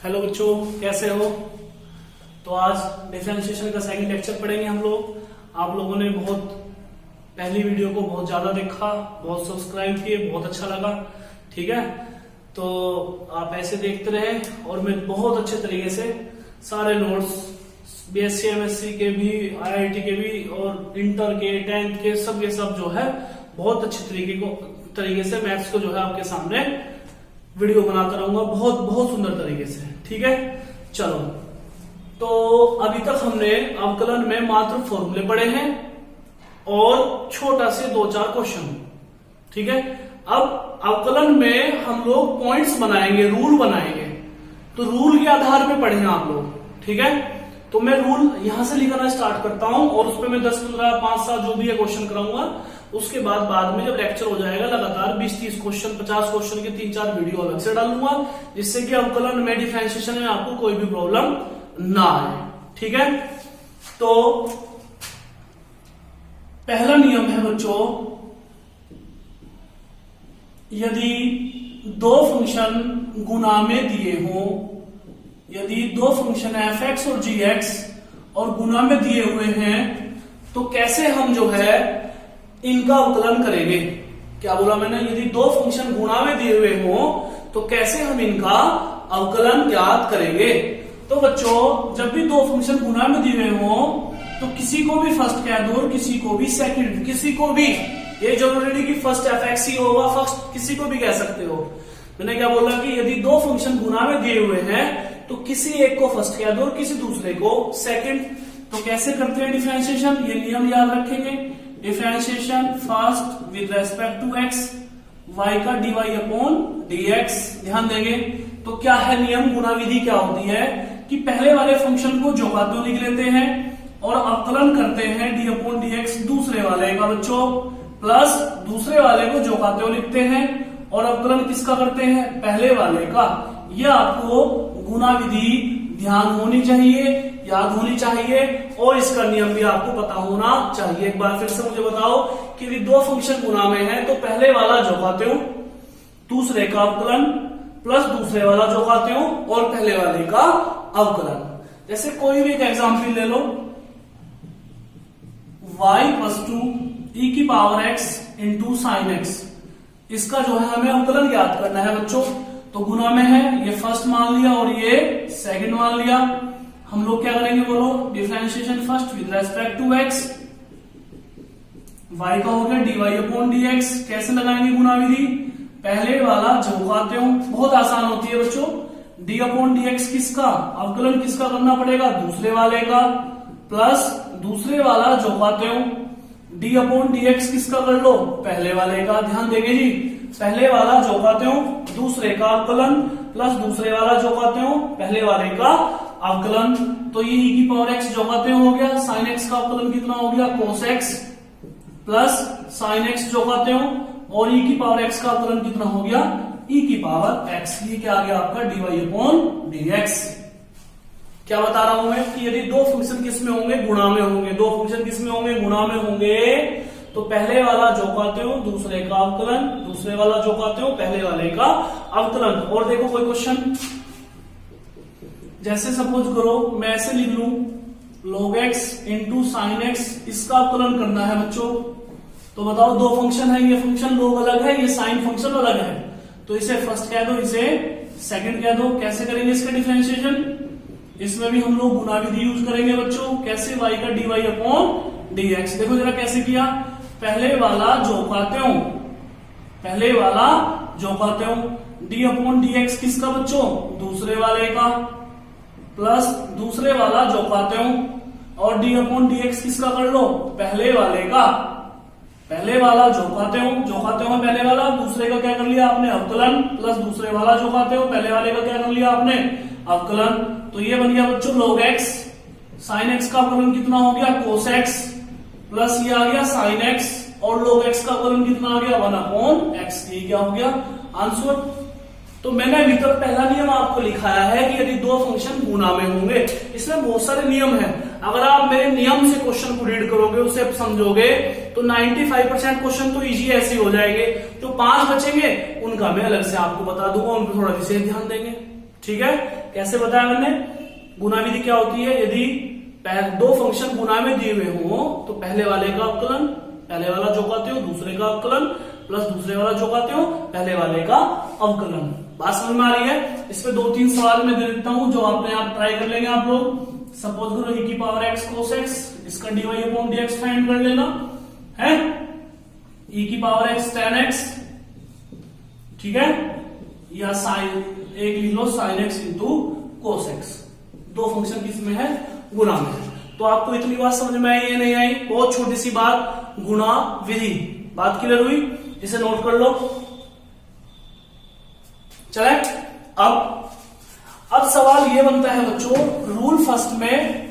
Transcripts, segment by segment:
Hello बच्चों, कैसे हो। तो आज डिफरेंशिएशन का सेकंड लेक्चर पढ़ेंगे हम लोग। आप लोगों ने बहुत पहली वीडियो को बहुत ज्यादा देखा, बहुत सब्सक्राइब किए, बहुत अच्छा लगा। ठीक है, तो आप ऐसे देखते रहे और मैं बहुत अच्छे तरीके से सारे नोट्स बीएससी एमएससी के भी, आईआईटी के भी और इंटर के, 10th के सब के सब जो है बहुत अच्छे तरीके से मैथ्स को जो है आपके सामने वीडियो बनाता रहूंगा, बहुत बहुत सुंदर तरीके से। ठीक है, चलो। तो अभी तक हमने अवकलन में मात्र फॉर्मूले पढ़े हैं और छोटा से 2-4 क्वेश्चन। ठीक है, अब अवकलन में हम लोग पॉइंट्स बनाएंगे, रूल बनाएंगे। तो रूल के आधार पे पढ़ेंगे आप लोग। ठीक है, तो मैं रूल यहां से लिखना स्टार्ट करता हूं और उस पर मैं 10-15, 5-7 जो भी है क्वेश्चन कराऊंगा। उसके बाद में जब लेक्चर हो जाएगा लगातार 20-30 क्वेश्चन, 50 क्वेश्चन के 3-4 वीडियो अलग से डालूंगा, जिससे कि अवकलन में, डिफरेंशिएशन में आपको कोई भी प्रॉब्लम ना आए। ठीक है, तो पहला नियम है बच्चों, यदि दो फंक्शन गुणा में दिए हों, यदि दो फंक्शन f(x) और g(x) और गुणा में दिए हुए हैं, तो कैसे हम जो है इनका अवकलन करेंगे। क्या बोला मैंने? यदि दो फंक्शन गुणा में दिए हुए हों तो कैसे हम इनका अवकलन ज्ञात करेंगे। तो बच्चों, जब भी दो फंक्शन गुणा में दिए हुए हों तो किसी को भी फर्स्ट कह दो और किसी को भी सेकंड, किसी को भी, ये जरूरी नहीं कि फर्स्ट f(x) ही होगा, फर्स्ट किसी को भी कह सकते हो। मैंने क्या बोला कि यदि दो फंक्शन गुणा में दिए हुए हैं तो किसी एक को फर्स्ट कह दो और किसी दूसरे को सेकंड। तो कैसे करते हैं डिफरेंशिएशन, ये नियम याद रखेंगे। Differentiation first with respect to x, y का dy अपॉन dx। ध्यान देंगे तो क्या है नियम, गुणा विधि क्या होती है कि पहले वाले फंक्शन को जोड़ते हुए लिख लेते हैं और अवकलन करते हैं d अपॉन dx दूसरे वाले का बच्चों, प्लस दूसरे वाले को जोड़ते हुए लिखते हैं और अवकलन किसका करते हैं, पहले वाले का। यह आपको गुणा विधि ध्यान होनी चाहिए, याद होनी चाहिए और इसका नियम भी आपको पता होना चाहिए। एक बार फिर से मुझे बताओ कि यदि दो फंक्शन गुणा में है तो पहले वाला जोड़ते हो दूसरे का अवकलन, प्लस दूसरे वाला जोड़ते हो और पहले वाले का अवकलन। जैसे कोई भी एक एग्जाम्पल ले लो, y + e की power x into sine x, इसका जो है हमें अवकलन ज्ञात करना है बच्चों। तो गुणा में है, ये फर्स्ट मान लिया और ये सेकंड मान लिया। हम लोग क्या करेंगे बोलो, differentiation first with respect to x, y का हो गया dy अपॉन dx। कैसे लगाएंगे गुणा विधि, पहले वाला जोड़ते हो, बहुत आसान होती है बच्चों। d अपॉन dx किसका, अवकलन किसका करना पड़ेगा, दूसरे वाले का, प्लस दूसरे वाला जोड़ते हो, d अपॉन dx किसका कर लो, पहले वाले का। ध्यान देंगे जी, पहले वाला जोड़ते हो दूसरे का अवकलन, प्लस दूसरे वाला जोड़ते हो पहले वाले का अवकलन। तो ये e की पावर x जोड़ते हो गया, साइन x का अवकलन कितना हो गया, cos x, plus sign x जोड़ते हो और e की पावर x का अवकलन कितना हो गया, e की पावर x। ये क्या आ गया आपका dy अपॉन dx। क्या बता रहा हूं मैं कि यदि दो फंक्शन किस में होंगे, गुणा में होंगे। दो फंक्शन किस में होंगे, गुणा में होंगे। तो पहले वाला जोड़ते हो दूसरे का अवकलन, दूसरे वाला जोड़ते हो पहले वाले का अवकलन। और देखो कोई क्वेश्चन, जैसे सपोज करो मैं ऐसे लिख लूं log x into sine x, इसका अवकलन करना है बच्चों। तो बताओ दो फंक्शन है, ये फंक्शन log अलग है, ये साइन फंक्शन अलग है, तो इसे फर्स्ट कह दो, इसे सेकंड कह दो। कैसे करेंगे इसका डिफरेंशिएशन, इसमें भी हम लोग गुणा विधि यूज करेंगे बच्चों। कैसे, y का dy अपॉन dx। देखो जरा कैसे किया, पहले वाला जोड़ते हो, पहले वाला जोड़ते हो, d अपॉन dx किसका बच्चों, दूसरे वाले का, प्लस दूसरे वाला जोड़ते हो और d अपॉन dx किसका कर लो, पहले वाले का। पहले वाला जोड़ते हो पहले वाला, दूसरे का क्या कर लिया आपने, अवकलन, प्लस दूसरे वाला जोड़ते हो पहले वाले का क्या कर लिया आपने, अवकलन। तो ये बन गया बच्चों log x, साइन x का अवकलन कितना हो गया, cos x, प्लस ये आ गया साइन x और log x का अवकलन कितना आ गया, 1 अपॉन x। ये क्या हो गया आंसर। तो मैंने अभी तक पहला नियम आपको लिखाया है कि यदि दो फंक्शन गुणा में होंगे। इसमें बहुत सारे नियम हैं, अगर आप मेरे नियम से क्वेश्चन को रीड करोगे, उसे समझोगे तो 95% क्वेश्चन तो इजी ऐसे हो जाएंगे। जो 5 बचेंगे उनका मैं अलग से आपको बता दूंगा, उन पर थोड़ा विशेष ध्यान देंगे। ठीक है, कैसे बताया मैंने? गुना विधि क्या होती है? यदि दो फंक्शन गुना में दिए हुए हो तो पहले वाले का अवकलन, पहले वाला जो कहते हो दूसरे का अवकलन, प्लस दूसरे वाला जो कहते हो पहले वाले का अवकलन। बात समझ में आ रही है? इसमें 2-3 सवाल मैं दे देता हूं जो आपने आप ट्राई कर लेंगे आप लोग। सपोज करो e की पावर x cos x, इसका dy अपॉन dx फाइंड कर लेना है, e की पावर x tan x, ठीक है, या साइन एक लिख लो sin x into cos x। दो फंक्शन किसमें है? गुणा में। तो आपको इतनी बात समझ में आई या नहीं आई? बहुत छोटी सी बात, गुणा विधि। बात क्लियर हुई? इसे नोट कर लो। चले अब सवाल ये बनता है बच्चों, रूल फर्स्ट में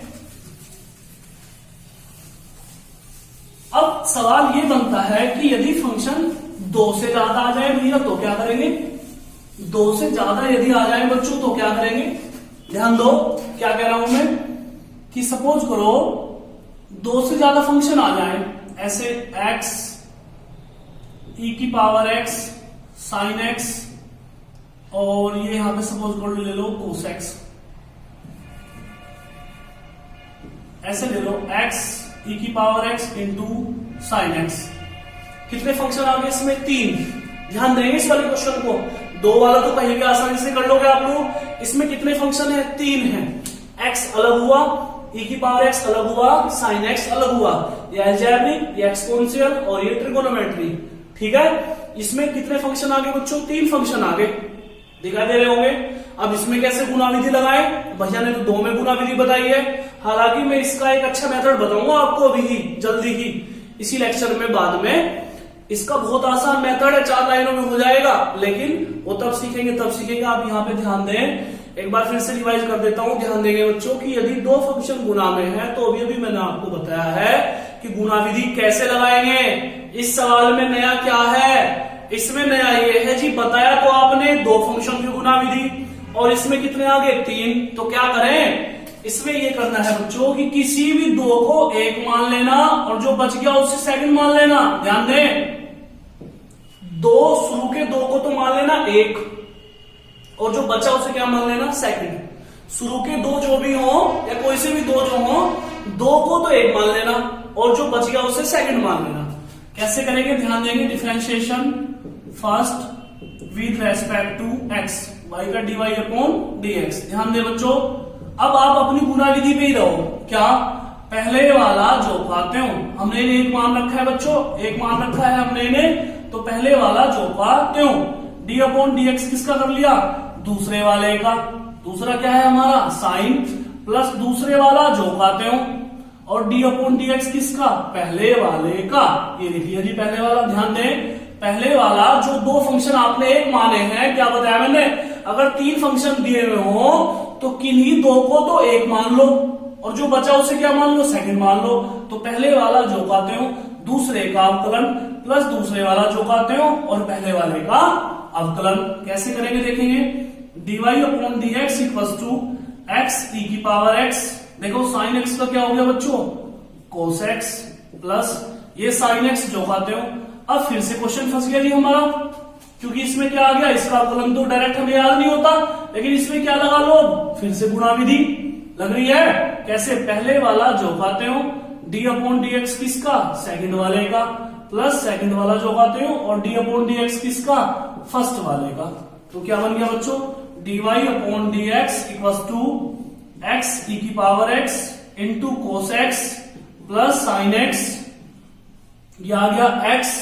अब सवाल ये बनता है कि यदि फंक्शन 2 से ज्यादा आ जाए भैया तो क्या करेंगे? 2 से ज्यादा यदि आ जाए बच्चों तो क्या करेंगे? ध्यान दो क्या कह रहा हूं मैं, कि सपोज करो 2 से ज्यादा फंक्शन आ जाए, ऐसे x e की पावर x sin x और ये यहां पे सपोज करो ले लो cos x, ऐसे ले लो x e की power x into sin x। कितने फंक्शन आ गए इसमें? 3। ध्यान देंगे इस वाले क्वेश्चन को, 2 वाला तो कहीं भी आसानी से कर लोगे आप लोग। इसमें कितने फंक्शन है? 3 है। x अलग हुआ, e की पावर x अलग हुआ, sin x अलग हुआ, ये अलजेब्रिक, ये एक्सपोनेंशियल और ये ट्रिगोनोमेट्री, ठीक है। इसमें कितने फंक्शन आ गए बच्चों? 3 फंक्शन आ गए, दिखाई दे रहे होंगे। अब इसमें कैसे गुना विधि लगाए? भैया ने तो 2 में गुना विधि बताई है, हालांकि मैं इसका एक अच्छा मेथड बताऊंगा आपको अभी ही, जल्दी ही, इसी लेक्चर में बाद में। इसका बहुत आसान मेथड है, 4 लाइनों में हो जाएगा, लेकिन वो तब सीखेंगे तब सीखेंगे। आप यहाँ पे ध्यान दें, एक बार फिर से रिवाइज कर देता हूं, ध्यान देंगे बच्चों कि यदि 2 फंक्शन गुना में है तो अभी मैंने आपको बताया है कि गुना विधि कैसे लगाएंगे। इस सवाल में नया क्या है? इसमें नया ये है जी, बताया तो आपने 2 फंक्शन की गुना विधि, और इसमें कितने आ गए? 3। तो क्या करें? इसमें ये करना है बच्चों कि किसी भी 2 को 1 मान लेना और जो बच गया उससे सेकंड मान लेना। ध्यान दें, 2 शुरू के 2 को तो मान लेना 1 और जो बचा उसे क्या मान लेना? सेकंड। शुरू के 2 जो भी हो या कोई से भी 2 जो हो, 2 को तो 1 मान लेना और जो बच गया उसे सेकंड मान लेना। कैसे करेंगे? ध्यान देंगे, differentiation first with respect to x, y का dy अपॉन dx। ध्यान दे बच्चों, अब आप अपनी गुना विधि पे ही रहो। क्या? पहले वाला जो पाते हो, हमने 1 मान रखा है बच्चों, 1 मान रखा है हमने इन्हें, तो पहले वाला जो पाते हो d अपॉन dx किसका कर लिया? दूसरे वाले का। दूसरा क्या है हमारा? साइन, प्लस दूसरे वाला जो पाते हो, और d अपॉन dx किसका? पहले वाले का। ये लिख लिया जी पहले वाला। ध्यान दें, पहले वाला जो 2 फंक्शन आपने 1 माने हैं, क्या बताया मैंने? अगर 3 फंक्शन दिए हुए हो तो किन्हीं 2 को तो 1 मान लो और जो बचा उसे क्या मान लो? सेकंड मान लो। तो पहले वाला जो कहते हो दूसरे का अवकलन, प्लस दूसरे वाला जो कहते हो और पहले वाले का अवकलन। कैसे करेंगे देखेंगे, dy upon dx equal to x e की पावर x। देखो sin x का क्या हो गया बच्चों? cos x, प्लस ये sin x जो कहते हो। अब फिर से क्वेश्चन फंस गया जी हमारा, क्योंकि इसमें क्या आ गया? इसका अवकलन तो डायरेक्ट हमें याद नहीं होता, लेकिन इसमें क्या लगा लो? फिर से गुणा विधि लग रही है। कैसे? पहले वाला जो कहते हो d अपॉन dx किसका? सेकंड वाले का, प्लस सेकंड वाला जो कहते हो और d अपॉन dx किसका? फर्स्ट वाले का। तो क्या बन गया बच्चों? dy upon dx equal to x e की power x into cos x plus sin x, ये आ गया x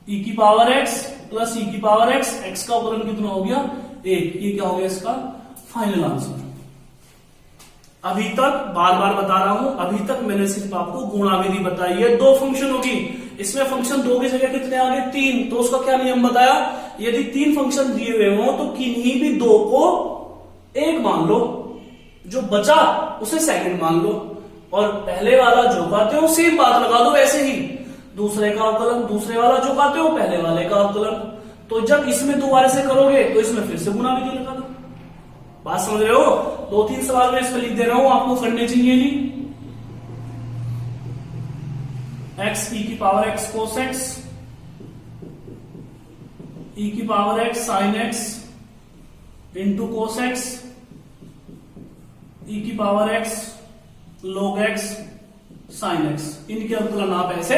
e की पावर x प्लस e की पावर x। x का अवकलन कितना हो गया? 1। ये क्या हो गया इसका फाइनल आंसर। अभी तक बार बार बता रहा हूं, अभी तक मैंने सिर्फ आपको गुणा विधि बताई है। 2 फंक्शन होगी, इसमें फंक्शन 2 की जगह कितने आ गए? 3। तो उसका क्या नियम बताया? यदि 3 फंक्शन दिए हुए हो तो किन्हीं भी 2 को 1 मान लो, जो बचा उसे सेकंड मान लो, और पहले वाला जो कहते हो सेम बात लगा दो ऐसे ही, दूसरे का अवकलन, दूसरे वाला जो कहते हो पहले वाले का अवकलन। तो जब इसमें दोबारा से करोगे तो इसमें फिर से गुणा विधि लगा दो। बात समझ रहे हो? 2-3 सवाल मैं इसमें लिख दे रहा हूं, आपको करने चाहिए जी। x e की power x cos x, e की power x sin x, into cos x e की power x log x sin x, इनके अवकलन आप ऐसे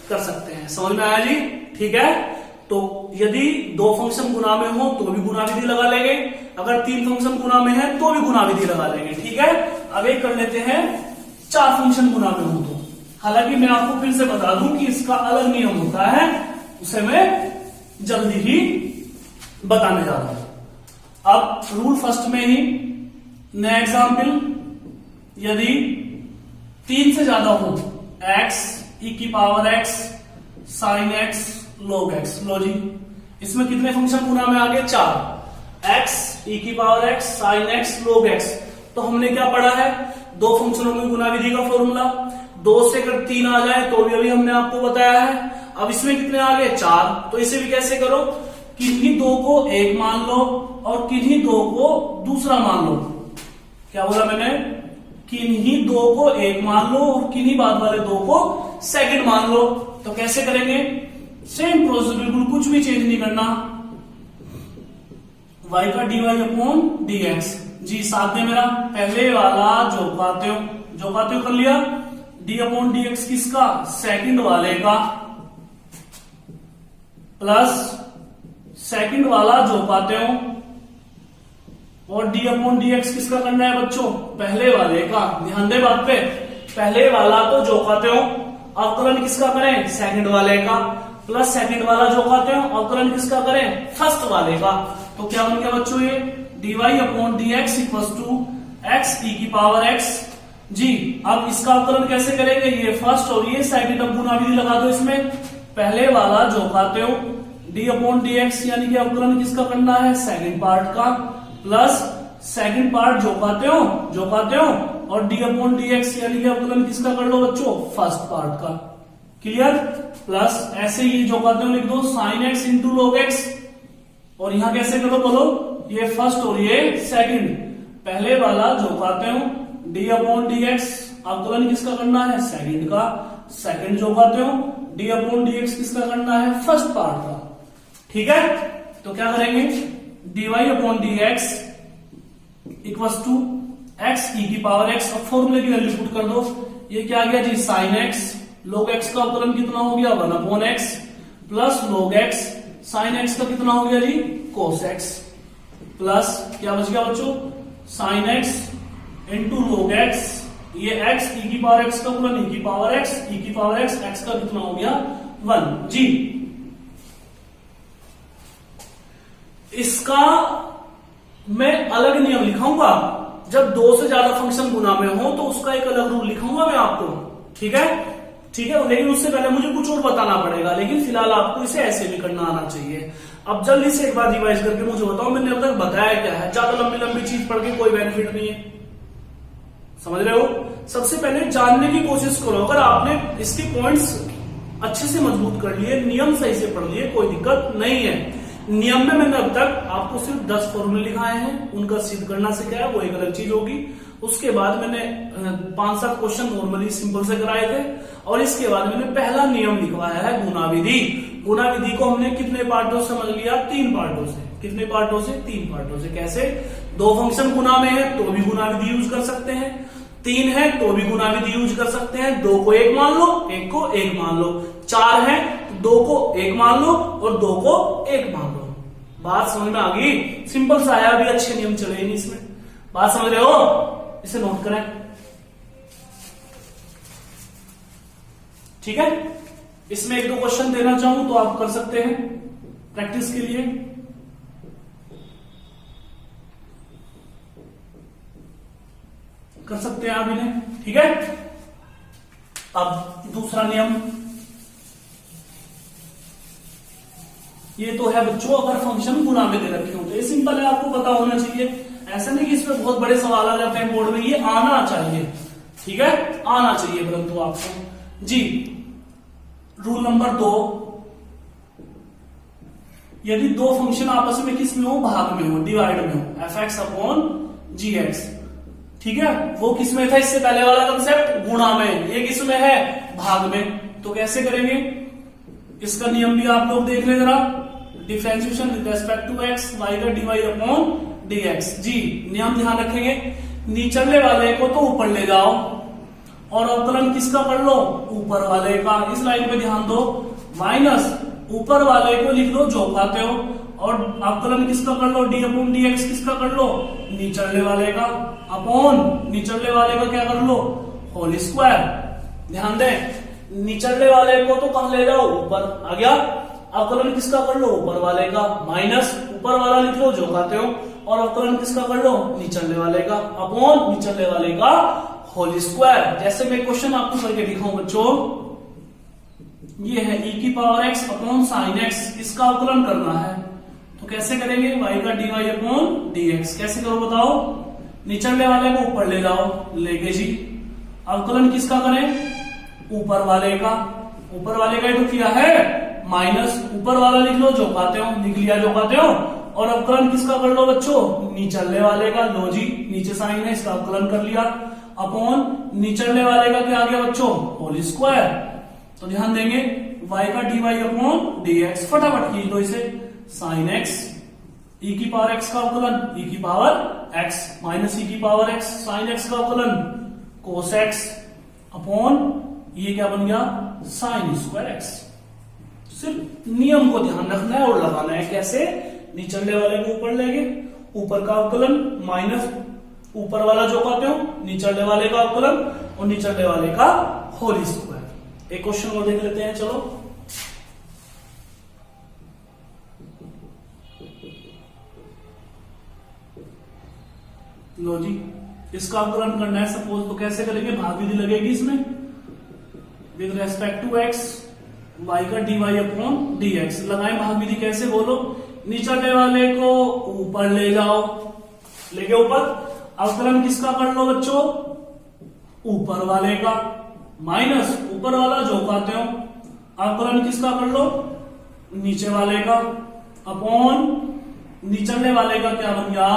कर सकते हैं। समझ में आया जी? ठीक है। तो यदि दो फंक्शन गुना में हो तो भी गुना विधि लगा लेंगे, अगर तीन फंक्शन गुना में है तो भी गुना विधि लगा लेंगे। ठीक है। अब एक कर लेते हैं चार फंक्शन गुना में हो तो। हालांकि मैं आपको फिर से बता दूं कि इसका अलग नियम होता है, उसे मैं जल्दी ही बताने जा रहा हूं। अब रूल फर्स्ट में ही नया एग्जाम्पल, यदि तीन से ज्यादा हो x ई की power x sine x log x, लो जी इसमें कितने फंक्शन गुना में आ गए? चार। x ई की power x sine x log x, तो हमने क्या पढ़ा है? दो फंक्शनों में गुना विधि का फॉर्मूला, दो से अगर तीन आ जाए तो भी अभी हमने आपको बताया है। अब इसमें कितने आ गए? चार। तो इसे भी कैसे करो? किन्हीं दो को एक मान लो और किन्हीं दो को दूसरा मान लो। क्या बोला मैंने? किन्हीं दो को एक मान लो और किन्हीं बाद वाले दो को सेकंड मान लो। तो कैसे करेंगे? सेम प्रोसेस, बिल्कुल कुछ भी चेंज नहीं करना। y का dy अपॉन dx जी, साथ में मेरा पहले वाला जो काते हो कर लिया, d अपॉन dx किसका? सेकंड वाले का, प्लस सेकंड वाला जो पाते हो, और d अपॉन dx किसका करना है बच्चों? पहले वाले का। ध्यान दे बात पे, पहले वाला तो जो खाते हो अवकलन किसका करें? सेकंड वाले का, प्लस सेकंड वाला जो खाते हो अवकलन किसका करें? फर्स्ट वाले का। तो क्या बन गया बच्चों? ये dy upon dx equal to x e की पावर x जी। अब इसका अवकलन कैसे करेंगे? ये फर्स्ट और ये सेकंड। अब गुना विधि लगा दो इसमें, पहले वाला जो खाते हो d अपॉन dx, यानी कि अवकलन किसका करना है? सेकंड पार्ट का, प्लस सेकंड पार्ट जो पाते हो और d अपॉन dx, यानी कि अवकलन किसका कर लो बच्चों? फर्स्ट पार्ट का। क्लियर? प्लस ऐसे ही जो पाते हो लिख दो sine x into log x, और यहां कैसे करो बोलो? ये फर्स्ट और ये सेकंड। पहले वाला जो पाते हो d अपॉन dx, अवकलन किसका करना है? सेकंड का। सेकंड जो पाते हो d अपॉन dx किसका करना है? फर्स्ट पार्ट का। ठीक है। तो क्या करेंगे? dy upon dx equal to x e की पावर x। अब फॉर्मूले की वैल्यू पुट कर दो। ये क्या आ गया जी? साइन x log x का अवकलन कितना हो गया? 1 upon x, plus log x sine x का कितना हो गया जी? cos x, प्लस क्या बच गया बच्चों? Sine x into log x, ये x ई की पावर x का गुणन ई की पावर x, ई की पावर x, x का कितना हो गया? 1 जी। इसका मैं अलग नियम लिखाऊंगा, जब दो से ज्यादा फंक्शन गुना में हो तो उसका एक अलग रूल लिखाऊंगा मैं आपको। ठीक है? ठीक है। लेकिन उससे पहले मुझे कुछ और बताना पड़ेगा, लेकिन फिलहाल आपको इसे ऐसे भी करना आना चाहिए। अब जल्दी से एक बार रिवाइज करके मुझे बताओ, मैंने अब तक बताया क्या है? ज्यादा लंबी लंबी चीज पढ़ के कोई बेनिफिट नहीं है, समझ रहे हो? सबसे पहले जानने की कोशिश करो। अगर आपने इसके पॉइंट्स अच्छे से मजबूत कर लिए, नियम सही से पढ़ लिए, कोई दिक्कत नहीं है। नियम में मैंने अब तक आपको सिर्फ 10 फॉर्मूले लिखाए हैं, उनका सिद्ध करना सिखाया, वो एक अलग चीज होगी। उसके बाद मैंने 5-7 क्वेश्चन नॉर्मली सिंपल से कराए थे, और इसके बाद मैंने पहला नियम लिखवाया है गुना विधि। गुना विधि को हमने कितने पार्टों से समझ लिया? 3 पार्टों से। कितने पार्टों से? 3 पार्टों से। कैसे? दो फंक्शन गुना में है तो भी गुना विधि यूज कर सकते हैं, 3 है तो भी गुना विधि यूज कर सकते हैं, 2 को 1 मान लो, 1 को 1 मान लो, 4 है तो 2 को 1 मान लो और 2 को 1 मान लो। बात समझ में आ गई? सिंपल सा है, अभी अच्छे नियम चले नहीं इसमें। बात समझ रहे हो? इसे नोट करें। ठीक है। इसमें 1-2 क्वेश्चन देना चाहूं तो आप कर सकते हैं प्रैक्टिस के लिए। कर सकते हैं आप इन्हें। ठीक है। अब दूसरा नियम, ये तो है बच्चों अगर फंक्शन गुना में दे रखे हो तो ये सिंपल है, आपको पता होना चाहिए। ऐसा नहीं कि इसमें बहुत बड़े सवाल आ जाते हैं बोर्ड में, ये आना चाहिए। ठीक है, आना चाहिए परंतु आपको जी। रूल नंबर 2, यदि दो फंक्शन आपस में किस में हो? भाग में हो, डिवाइड में हो, fx अपॉन gx। ठीक है, वो किस में था? इससे पहले वाला कंसेप्ट गुणा में, ये किस में है? भाग में। तो कैसे करेंगे? इसका नियम भी आप लोग देख ले जरा। Differentiation with respect to x, y का dy अपॉन dx। जी नियम ध्यान रखेंगे, निचले वाले को तो ऊपर ले जाओ और अवकलन किसका कर लो, ऊपर वाले का। इस लाइन पे ध्यान दो, माइनस ऊपर वाले को लिख लो जो पाते हो, और अवकलन किसका कर लो, डी अपॉन डी एक्स किसका कर लो, निचले वाले का, अपॉन निचले वाले का क्या कर लो, होल स्क्वायर। ध्यान दें, निचले वाले को तो कहां ले जाओ, ऊपर आ गया, अवकलन किसका कर लो, ऊपर वाले का, माइनस ऊपर वाला लिख लो जो खाते हो, और अवकलन किसका कर लो, निचले वाले का, अपॉन निचले वाले का होल स्क्वायर। जैसे मैं क्वेश्चन आपको करके दिखाऊं बच्चों, ये है e की power x upon sine x, इसका अवकलन करना है तो कैसे करेंगे, y का dy अपॉन dx। कैसे करो बताओ, निचले वाले को ऊपर ले जाओ, लेके जी, अवकलन किसका करें, ऊपर वाले का, ऊपर वाले का ही तो किया है, माइनस ऊपर वाला लिख लो जो पाते हो, लिख लिया जो पाते हो, और अवकलन किसका कर लो बच्चों, निचले वाले का, लो जी नीचे साइन है इसका अवकलन कर लिया, अपॉन निचले वाले का क्या आ गया बच्चों, होल स्क्वायर। तो ध्यान देंगे y का dy अपॉन dx, फटाफट खींच दो इसे, साइन x e की पावर x का अवकलन e की पावर x माइनस e की पावर x साइन x का अवकलन cos x अपॉन ये क्या बन गया, साइन स्क्वायर x। सिर्फ नियम को ध्यान रखना है और लगाना है, कैसे, निचले वाले को ऊपर लेंगे, ऊपर का अवकलन माइनस ऊपर वाला जो कहते हो, निचले वाले का अवकलन और निचले वाले का होल स्क्वायर। एक क्वेश्चन और देख लेते हैं, चलो। लो जी, इसका अवकलन करना है सपोज, तो कैसे करेंगे, भाग विधि लगेगी इसमें, with respect to x y का dy अपॉन dx। लगाएं भाग विधि, कैसे बोलो, निचले वाले को ऊपर ले जाओ, लेके ऊपर, अवकलन किसका कर लो बच्चों, ऊपर वाले का, माइनस ऊपर वाला जो कहते हो, अवकलन किसका कर लो, नीचे वाले का, अपॉन निचले वाले का क्या बन गया,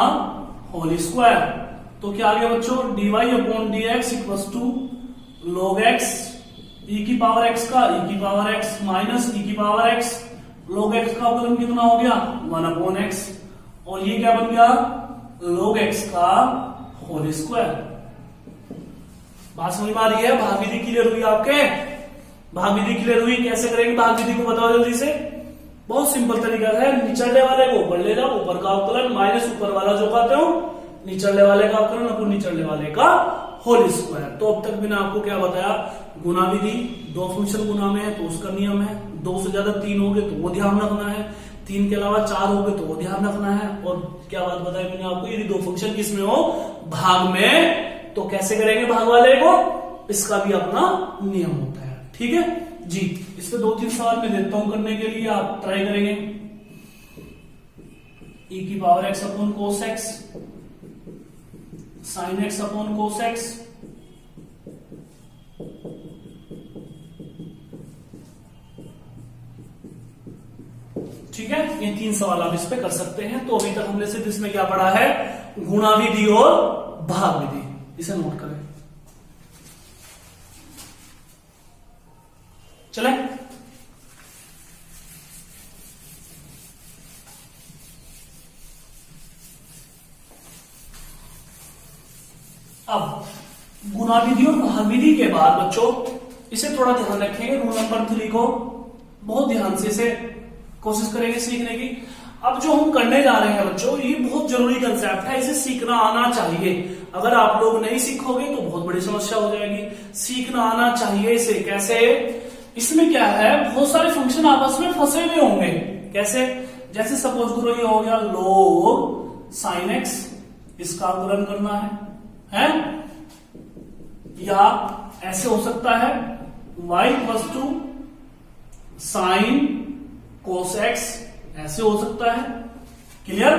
होल स्क्वायर। तो क्या आ गया बच्चों, dy upon dx equals to log x e की पावर x का e की पावर x माइनस e की पावर x, log x का अवकलन कितना हो गया, 1 अपॉन x, और ये क्या बन गया, log x का होल स्क्वायर। बात समझ में आ रही है, भाग विधि क्लियर हुई आपके, भाग विधि क्लियर हुई, कैसे करेंगे भाग विधि को बताओ जल्दी से, बहुत सिंपल तरीका है, निचले वाले को ऊपर ले जाओ, ऊपर का अवकलन माइनस ऊपर वाला जो कहते हो, निचले वाले का अवकलन अपने निचले वाले का होल स्क्वायर। तो अब तक मैंने आपको क्या बताया, गुना विधि, दो फंक्शन गुना में है तो उसका नियम है, दो से ज्यादा तीन हो गए तो वो ध्यान रखना है, तीन के अलावा चार हो गए तो वो ध्यान रखना है, और क्या बात बताई मैंने आपको, यदि दो फंक्शन किसमें हो, भाग में, तो कैसे करेंगे भाग वाले को, इसका भी अपना नियम होता है। ठीक है जी, इसमें 2-3 सवाल मैं देता हूं करने के लिए, आप ट्राई करेंगे। e की power x upon cos x, sine x upon cos x, ठीक है, ये 3 सवाल आप इस पे कर सकते हैं। तो अभी तक हमने सिर्फ इसमें क्या पढ़ा है, गुणा विधि और भाग विधि, इसे नोट करें। चले, अब गुणा विधि और भाग विधि के बाद बच्चों इसे थोड़ा ध्यान रखेंगे, रूल नंबर 3 को बहुत ध्यान से इसे कोशिश करेंगे सीखने की। अब जो हम करने जा रहे हैं बच्चों, ये बहुत जरूरी कंसेप्ट है, इसे सीखना आना चाहिए। अगर आप लोग नहीं सीखोगे तो बहुत बड़ी समस्या हो जाएगी, सीखना आना चाहिए इसे। कैसे, इसमें क्या है, बहुत सारे फंक्शन आपस में फंसे हुए होंगे, कैसे, जैसे सपोज करो ये हो गया log sin x, इसका अवकलन करना है, या ऐसे हो सकता है y equals to sine cos x, ऐसे हो सकता है, क्लियर,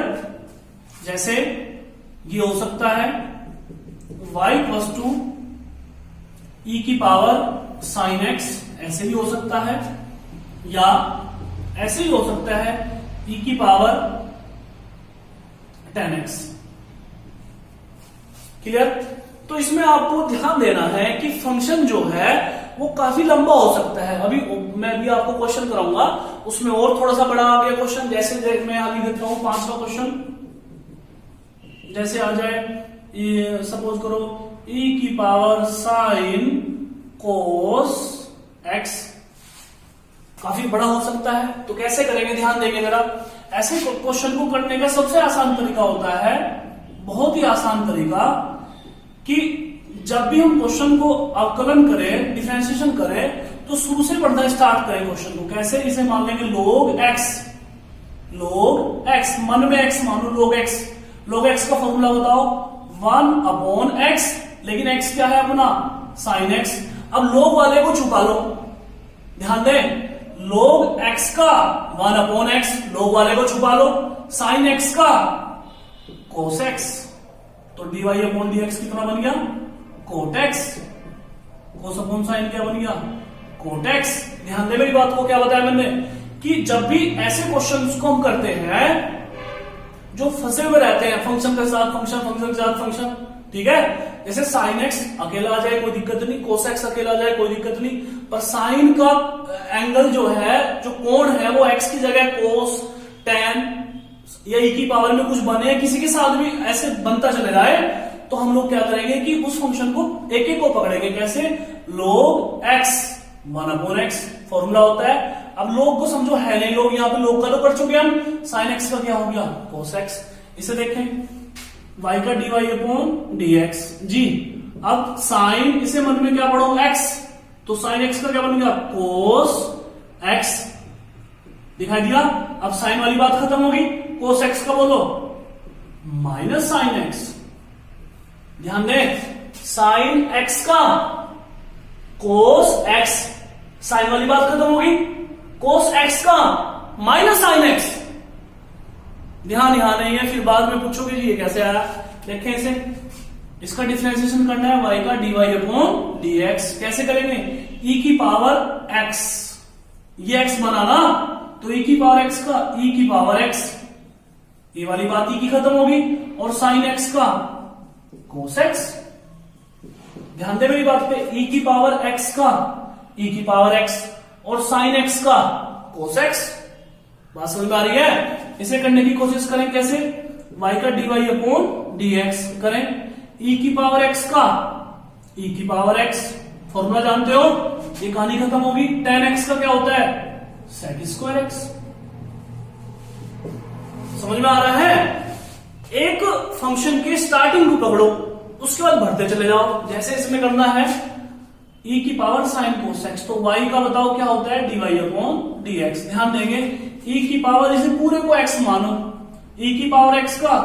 जैसे ये हो सकता है y इक्वल्स टू e की पावर साइन x, ऐसे भी हो सकता है, या ऐसे ही हो सकता है e की पावर tan x, क्लियर। तो इसमें आपको ध्यान देना है कि फंक्शन जो है वो काफी लंबा हो सकता है। अभी मैं भी आपको क्वेश्चन कराऊंगा, उसमें और थोड़ा सा बड़ा आ गया क्वेश्चन, जैसे मैं अभी देता हूं 5वां क्वेश्चन। जैसे आ जाए सपोज करो e की पावर साइन कोस x, काफी बड़ा हो सकता है। तो कैसे करेंगे, ध्यान देंगे जरा। ऐसे क्वेश्चन को करने का सबसे आसान तरीका होता है, बहुत ही आसान तरीका, कि जब भी हम क्वेश्चन को अवकलन करें, डिफरेंशिएशन करें, तो शुरू से पढ़ना स्टार्ट करें क्वेश्चन को। कैसे, इसे मान लेंगे log x, मन में x मानो log x का फॉर्मूला बताओ 1/x, लेकिन x क्या है अपना sin x। अब log वाले को छुपा लो, ध्यान दें, log x का 1/x, log वाले को छुपा लो, sin x का cos x, तो dy/dx कितना बन गया cot x, cos upon sin क्या बन गया cot x। ध्यान दे मेरी बात को, क्या बताया मैंने कि जब भी ऐसे क्वेश्चंस को हम करते हैं जो फंसे हुए रहते हैं, फंक्शन के साथ फंक्शन, फंक्शन के साथ फंक्शन, ठीक है, जैसे sin x अकेला आ जाए कोई दिक्कत नहीं, cos x अकेला आ जाए कोई दिक्कत नहीं, पर sin का एंगल जो है, जो कोण है, वो x की जगह cos, tan या e की पावर में कुछ बने, किसी के साथ भी ऐसे बनता चले जाए, तो हम लोग क्या करेंगे कि उस फंक्शन को एक एक को पकड़ेंगे। कैसे, log x 1/x फॉर्मूला होता है। अब log को समझो है नहीं, लोग यहाँ पे log का तो कर चुके हम, sin x का क्या हो गया cos x। इसे देखें, y का dy/dx जी। अब sin, इसे मन में क्या पढ़ो x, तो sin x का क्या बन गया cos x, दिखाई दिया। अब sin वाली बात खत्म होगी, cos x का बोलो माइनस sin x, ध्यान दें, sin x का cos x, sin वाली बात खत्म होगी, cos x का माइनस sin x, ध्यान यहां नहीं है, फिर बाद में पूछोगे जी ये कैसे आया। देखें इसे, इसका डिफरेंशिएशन करना है, y का dy/dx, कैसे करेंगे, e की पावर x, ये x बना ना, तो e की पावर x का e की पावर x, ये वाली बात e की खत्म होगी, और sin x का cos x, ध्यान दे मेरी बात पे, e की पावर x का e की पावर x और sin x का cos x, बात समझ में आ रही है। इसे करने की कोशिश करें, कैसे, y का dy/dx करें, e की पावर x का e की पावर x, फॉर्मूला जानते हो, ये कहानी खत्म होगी। tan x का क्या होता है sec²x, समझ में आ रहा है। एक फंक्शन के स्टार्टिंग को पकड़ो, उसके बाद बढ़ते चले जाओ। जैसे इसमें करना है e की पावर sin cos x, तो y का बताओ क्या होता है dy/dx, ध्यान देंगे, e की पावर, इसे पूरे को x मानो, e की पावर x का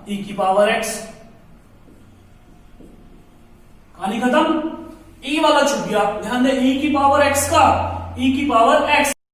e की पावर x, कहानी खत्म, e वाला छूट गया, ध्यान दे, e की पावर x का e की पावर x।